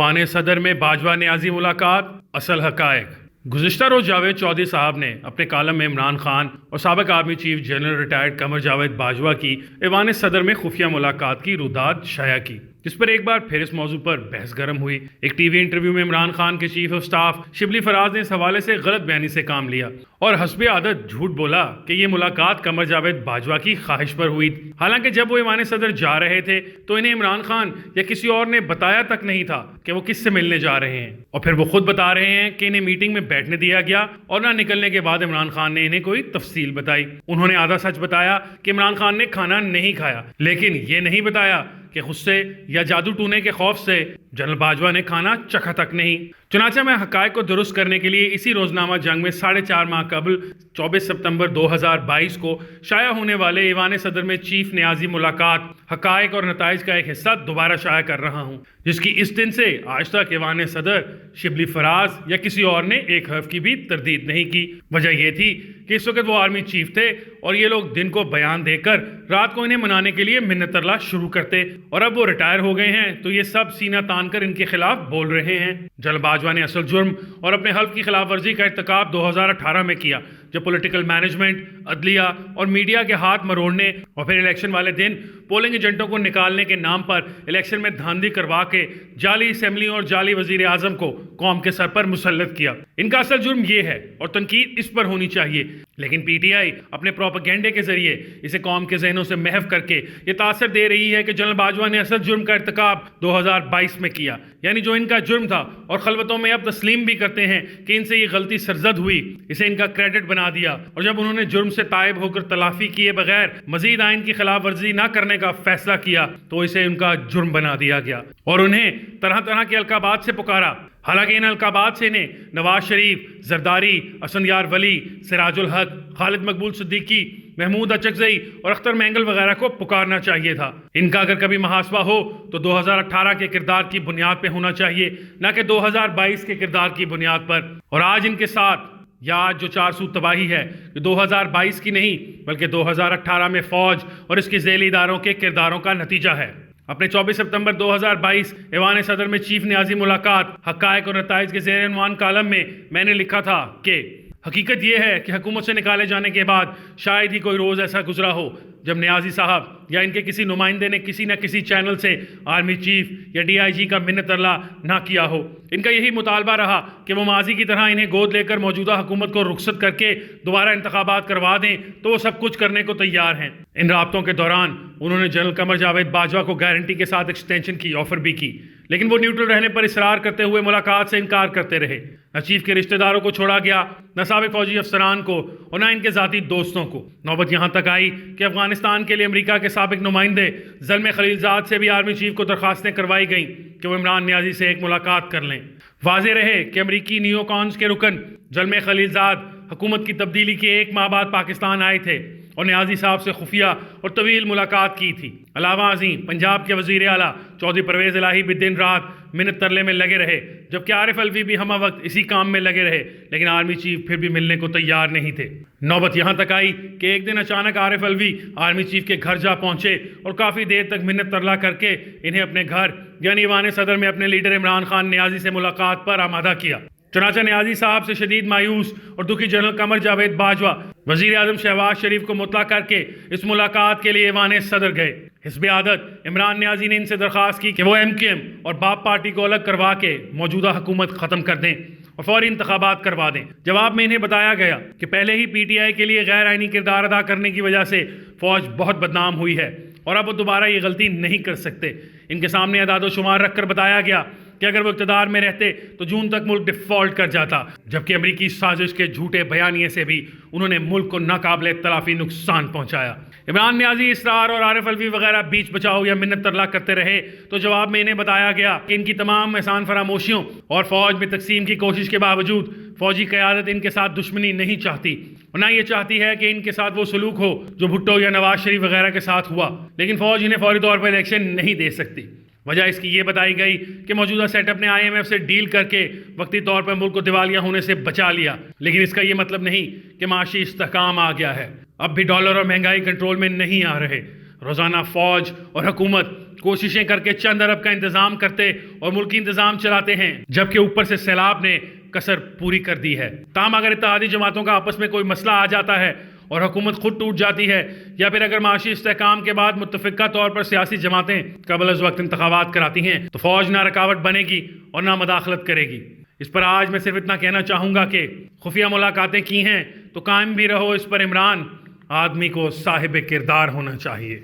ایوان صدر میں باجوہ نیازی ملاقات، اصل حقائق۔ گزشتہ روز جاوید چودھری صاحب نے اپنے کالم میں عمران خان اور سابق army chief general retired Qamar Javed Bajwa کی ایوان صدر میں خفیہ ملاقات کی رویداد شائع کی، جس پر ایک بار پھر اس موضوع پر بحث گرم ہوئی۔ ایک ٹی وی انٹرویو میں عمران خان کے chief of staff Shibli Faraz نے اس حوالے سے غلط بیانی سے کام لیا اور حسب عادت جھوٹ بولا کہ یہ ملاقات قمر جاوید باجوہ کی خواہش پر ہوئی، حالانکہ جب وہ ایوان صدر جا رہے تھے تو انہیں عمران خان یا کسی اور نے بتایا تک نہیں تھا کہ وہ کس سے ملنے جا رہے ہیں، اور پھر وہ خود بتا رہے ہیں کہ انہیں میٹنگ میں بیٹھنے دیا گیا اور نہ نکلنے کے بعد عمران خان نے انہیں کوئی تفصیل بتائی۔ انہوں نے آدھا سچ بتایا کہ عمران خان نے کھانا نہیں کھایا، لیکن یہ نہیں بتایا کہ غصے یا جادو ٹونے کے خوف سے جنرل باجوہ نے کھانا چکھا تک نہیں۔ چنانچہ میں حقائق کو درست کرنے کے لیے اسی روزنامہ جنگ میں 4.5 ماہ قبل 24 ستمبر 2022 کو شائع ہونے والے ایوان صدر میں چیف نیازی ملاقات حقائق اور نتائج کا ایک حصہ دوبارہ شائع کر رہا ہوں، جس کی اس دن سے آج تک ایوان صدر شبلی فراز یا کسی اور نے ایک حرف کی بھی تردید نہیں کی۔ وجہ یہ تھی کہ اس وقت وہ آرمی چیف تھے اور یہ لوگ دن کو بیان دے کر رات کو انہیں منانے کے لیے منت ترلا شروع کرتے، اور اب وہ ریٹائر ہو گئے ہیں تو یہ سب سینہ تان کر ان کے خلاف بول رہے ہیں۔ جنرل باجوہ نے اصل جرم اور اپنے حلف کی خلاف ورزی کا ارتکاب 2018 میں کیا، جب پولیٹیکل مینجمنٹ، عدلیہ اور میڈیا کے ہاتھ مروڑنے اور پھر الیکشن والے دن پولنگ ایجنٹوں کو نکالنے کے نام پر الیکشن میں دھاندلی کروا کے جعلی اسمبلی اور جعلی وزیر اعظم کو قوم کے سر پر مسلط کیا۔ ان کا اصل جرم یہ ہے اور تنقید اس پر ہونی چاہیے، لیکن پی ٹی آئی اپنے پروپیگنڈے کے ذریعے اسے قوم کے ذہنوں سے محو کر کے یہ تاثر دے رہی ہے کہ جنرل باجوہ نے اصل جرم کا ارتکاب 2022 میں کیا، یعنی جو ان کا جرم تھا، اور خلوتوں میں اب تسلیم بھی کرتے ہیں کہ ان سے یہ غلطی سرزد ہوئی، اسے ان کا کریڈٹ بنا دیا، اور جب انہوں نے جرم سے تائب ہو کر تلافی کیے بغیر مزید آئین کی خلاف ورزی نہ کرنے کا فیصلہ کیا تو اسے ان کا جرم بنا دیا گیا اور انہیں طرح طرح کے القابات سے پکارا۔ حالانکہ ان القابات سے انہیں نواز شریف، زرداری، اسفندیار ولی، سراج الحق، خالد مقبول صدیقی، محمود اچکزئی اور اختر مینگل وغیرہ کو پکارنا چاہیے تھا۔ ان کا اگر کبھی محاسبہ ہو تو 2018 کے کردار کی بنیاد پہ ہونا چاہیے، نہ کہ 2022 کے کردار کی بنیاد پر۔ اور آج ان کے ساتھ یا آج جو 400 تباہی ہے، یہ 2022 کی نہیں بلکہ 2018 میں فوج اور اس کے ذیلی اداروں کے کرداروں کا نتیجہ ہے۔ اپنے 24 ستمبر 2022 ایوان صدر میں چیف نیازی ملاقات حقائق اور نتائج کے زیر عنوان کالم میں نے لکھا تھا کہ حقیقت یہ ہے کہ حکومت سے نکالے جانے کے بعد شاید ہی کوئی روز ایسا گزرا ہو جب نیازی صاحب یا ان کے کسی نمائندے نے کسی نہ کسی چینل سے آرمی چیف یا ڈی آئی جی کا منت ترلا نہ کیا ہو۔ ان کا یہی مطالبہ رہا کہ وہ ماضی کی طرح انہیں گود لے کر موجودہ حکومت کو رخصت کر کے دوبارہ انتخابات کروا دیں تو وہ سب کچھ کرنے کو تیار ہیں۔ ان رابطوں کے دوران انہوں نے جنرل قمر جاوید باجوہ کو گارنٹی کے ساتھ ایکسٹینشن کی آفر بھی کی، لیکن وہ نیوٹرل رہنے پر اصرار کرتے ہوئے ملاقات سے انکار کرتے رہے۔ نہ چیف کے رشتہ داروں کو چھوڑا گیا، نہ سابق فوجی افسران کو، اور نہ ان کے ذاتی دوستوں کو۔ نوبت یہاں تک آئی کہ افغانستان کے لیے امریکہ کے سابق نمائندے زلمے خلیل زاد سے بھی آرمی چیف کو درخواستیں کروائی گئیں کہ وہ عمران نیازی سے ایک ملاقات کر لیں۔ واضح رہے کہ امریکی نیو کانز کے رکن زلمے خلیل زاد حکومت کی تبدیلی کے 1 ماہ بعد پاکستان آئے تھے اور نیازی صاحب سے خفیہ اور طویل ملاقات کی تھی۔ علاوہ ازیں پنجاب کے وزیر اعلیٰ چودھری پرویز الہی بھی دن رات منت ترلے میں لگے رہے، جبکہ عارف الوی بھی ہمہ وقت اسی کام میں لگے رہے، لیکن آرمی چیف پھر بھی ملنے کو تیار نہیں تھے۔ نوبت یہاں تک آئی کہ ایک دن اچانک عارف الوی آرمی چیف کے گھر جا پہنچے اور کافی دیر تک منت ترلا کر کے انہیں اپنے گھر یعنی ایوان صدر میں اپنے لیڈر عمران خان نیازی سے ملاقات پر آمادہ کیا۔ چنانچہ نیازی صاحب سے شدید مایوس اور دکھی جنرل قمر جاوید باجوہ وزیر اعظم شہباز شریف کو مطلع کر کے اس ملاقات کے لیے ایوان صدر گئے۔ حزب عادت عمران نیازی نے ان سے درخواست کی کہ وہ ایم کیو ایم اور باپ پارٹی کو الگ کروا کے موجودہ حکومت ختم کر دیں اور فوری انتخابات کروا دیں۔ جواب میں انہیں بتایا گیا کہ پہلے ہی پی ٹی آئی کے لیے غیر آئینی کردار ادا کرنے کی وجہ سے فوج بہت بدنام ہوئی ہے اور اب وہ دوبارہ یہ غلطی نہیں کر سکتے۔ ان کے سامنے اعداد و شمار رکھ کر بتایا گیا کہ اگر وہ اقتدار میں رہتے تو جون تک ملک ڈیفالٹ کر جاتا، جبکہ امریکی سازش کے جھوٹے بیانیے سے بھی انہوں نے ملک کو ناقابل تلافی نقصان پہنچایا۔ عمران نیازی اسرار اور عارف الوی وغیرہ بیچ بچاؤ یا منت ترلا کرتے رہے تو جواب میں انہیں بتایا گیا کہ ان کی تمام احسان فراموشیوں اور فوج میں تقسیم کی کوشش کے باوجود فوجی قیادت ان کے ساتھ دشمنی نہیں چاہتی، اور نہ یہ چاہتی ہے کہ ان کے ساتھ وہ سلوک ہو جو بھٹو یا نواز شریف وغیرہ کے ساتھ ہوا، لیکن فوج انہیں فوری طور پر الیکشن نہیں دے سکتی۔ وجہ اس کی یہ بتائی گئی کہ موجودہ سیٹ اپ نے آئی ایم ایف سے ڈیل کر کے وقتی طور پر ملک کو دیوالیہ ہونے سے بچا لیا، لیکن اس کا یہ مطلب نہیں کہ معاشی استحکام آ گیا ہے۔ اب بھی ڈالر اور مہنگائی کنٹرول میں نہیں آ رہے۔ روزانہ فوج اور حکومت کوششیں کر کے چند ارب کا انتظام کرتے اور ملکی انتظام چلاتے ہیں، جبکہ اوپر سے سیلاب نے کسر پوری کر دی ہے۔ تاہم اگر اتحادی جماعتوں کا آپس میں کوئی مسئلہ آ جاتا ہے اور حکومت خود ٹوٹ جاتی ہے، یا پھر اگر معاشی استحکام کے بعد متفقہ طور پر سیاسی جماعتیں قبل از وقت انتخابات کراتی ہیں، تو فوج نہ رکاوٹ بنے گی اور نہ مداخلت کرے گی۔ اس پر آج میں صرف اتنا کہنا چاہوں گا کہ خفیہ ملاقاتیں کی ہیں تو قائم بھی رہو اس پر عمران، آدمی کو صاحب کردار ہونا چاہیے۔